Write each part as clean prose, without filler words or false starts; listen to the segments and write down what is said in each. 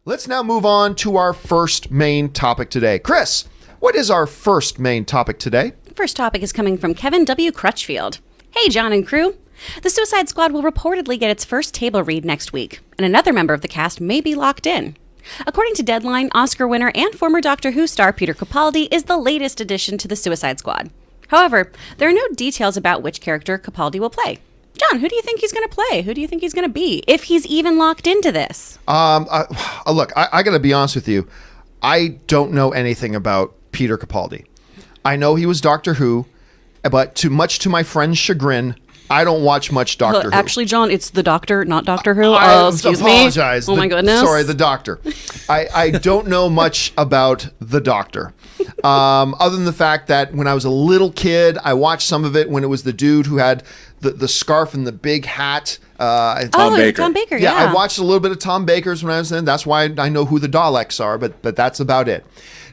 Let's now move on to our first main topic today. Chris, what is our first main topic today? The first topic is coming from Kevin W. Crutchfield. Hey, John and crew. The Suicide Squad will reportedly get its first table read next week, and another member of the cast may be locked in. According to Deadline, Oscar winner and former Doctor Who star Peter Capaldi is the latest addition to the Suicide Squad. However, there are no details about which character Capaldi will play. John, who do you think he's going to play? Who do you think he's going to be, if he's even locked into this? Look, I got to be honest with you. I don't know anything about Peter Capaldi. I know he was Doctor Who, but too much to my friend's chagrin, I don't watch much Doctor Who. Actually, John, it's the Doctor, not Doctor Who. Excuse me. Oh my goodness. Sorry, the Doctor. I don't know much about the Doctor. Other than the fact that when I was a little kid, I watched some of it when it was the dude who had the scarf and the big hat. Tom Baker, yeah. I watched a little bit of Tom Baker's when I was in. That's why I know who the Daleks are, but that's about it.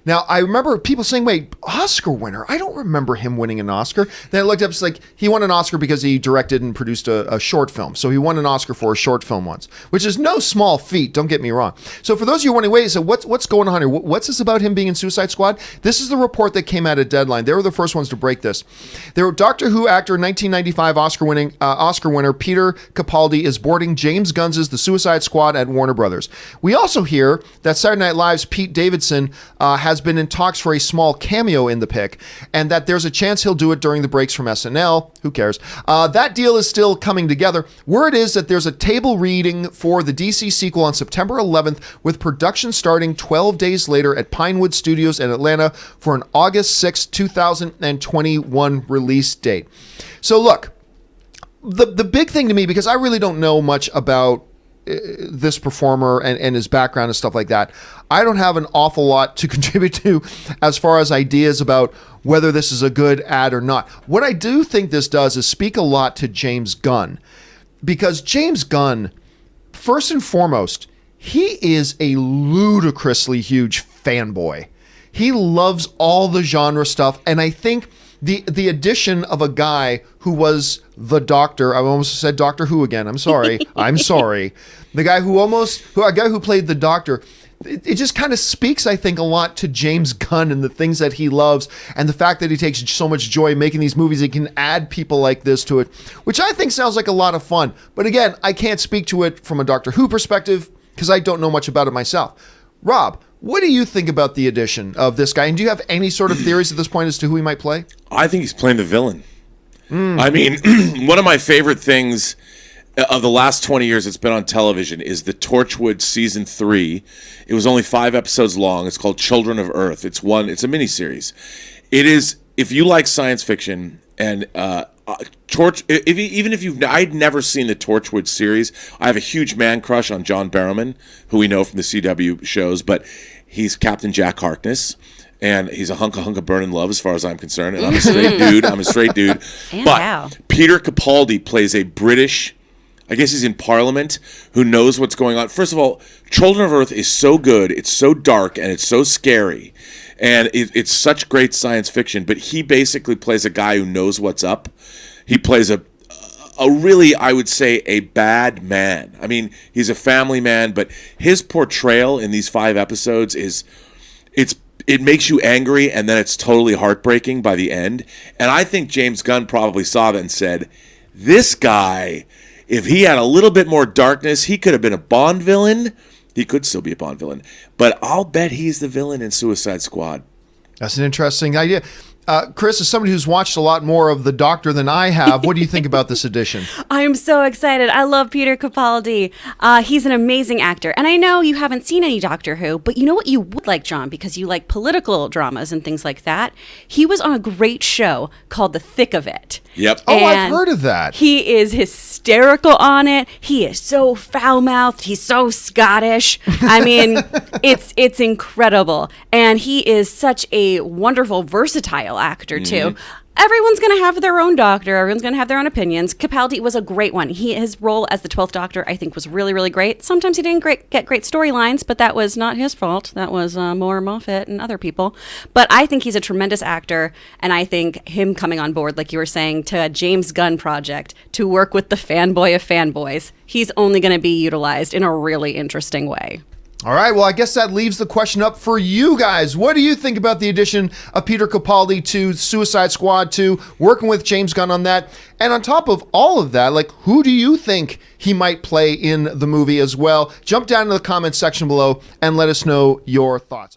Now, I remember people saying, wait, Oscar winner? I don't remember him winning an Oscar. Then I looked up, it's like he won an Oscar because he directed and produced a short film. So he won an Oscar for a short film once, which is no small feat, don't get me wrong. So for those of you wondering, wait, so what's going on here? What's this about him being in Suicide Squad? This is the report that came out at Deadline. They were the first ones to break this. They were Doctor Who actor, 1995 Oscar winner Peter Capaldi is boarding James Gunn's The Suicide Squad at Warner Brothers. We also hear that Saturday Night Live's Pete Davidson has been in talks for a small cameo in the pick, and that there's a chance he'll do it during the breaks from SNL. Who cares? That deal is still coming together. Word is that there's a table reading for the DC sequel on September 11th, with production starting 12 days later at Pinewood Studios in Atlanta for an August 6, 2021 release date. So look, the big thing to me, because I really don't know much about this performer and his background and stuff like that, I don't have an awful lot to contribute to as far as ideas about whether this is a good ad or not. What I do think this does is speak a lot to James Gunn, because James Gunn, first and foremost, he is a ludicrously huge fanboy. He loves all the genre stuff, and I think the addition of a guy who was the Doctor, I almost said Doctor Who again. I'm sorry. The guy who played the Doctor, it just kind of speaks, I think, a lot to James Gunn and the things that he loves, and the fact that he takes so much joy making these movies. He can add people like this to it, which I think sounds like a lot of fun. But again, I can't speak to it from a Doctor Who perspective because I don't know much about it myself. Rob, what do you think about the addition of this guy? And do you have any sort of theories at this point as to who he might play? I think he's playing the villain. I mean, one of my favorite things of the last 20 years that's been on television is the Torchwood Season 3. It was only 5 episodes long. It's called Children of Earth. It's a miniseries. It is, if you like science fiction and I'd never seen the Torchwood series. I have a huge man crush on John Barrowman, who we know from the CW shows, but he's Captain Jack Harkness, and he's a hunk of burning love as far as I'm concerned, and I'm a straight dude. But Peter Capaldi plays a British, I guess he's in Parliament, who knows what's going on. First of all, Children of Earth is so good, it's so dark, and it's so scary. And it's such great science fiction, but he basically plays a guy who knows what's up. He plays a really, I would say, a bad man. I mean, he's a family man, but his portrayal in these 5 episodes it makes you angry, and then it's totally heartbreaking by the end. And I think James Gunn probably saw that and said, this guy, if he had a little bit more darkness, he could have been a Bond villain. He could still be a Bond villain, but I'll bet he's the villain in Suicide Squad. That's an interesting idea. Chris, as somebody who's watched a lot more of The Doctor than I have, what do you think about this edition? I am so excited. I love Peter Capaldi. He's an amazing actor. And I know you haven't seen any Doctor Who, but you know what you would like, John, because you like political dramas and things like that? He was on a great show called The Thick of It. Yep. Oh, I've heard of that. He is hysterical on it. He is so foul-mouthed. He's so Scottish. I mean, it's incredible. And he is such a wonderful, versatile actor, too. Everyone's going to have their own Doctor. Everyone's going to have their own opinions. Capaldi was a great one. His role as the 12th Doctor, I think, was really, really great. Sometimes he didn't get great storylines, but that was not his fault. That was more Moffat and other people. But I think he's a tremendous actor, and I think him coming on board, like you were saying, to a James Gunn project to work with the fanboy of fanboys, he's only going to be utilized in a really interesting way. All right, well, I guess that leaves the question up for you guys. What do you think about the addition of Peter Capaldi to Suicide Squad 2, working with James Gunn on that? And on top of all of that, like, who do you think he might play in the movie as well? Jump down to the comments section below and let us know your thoughts.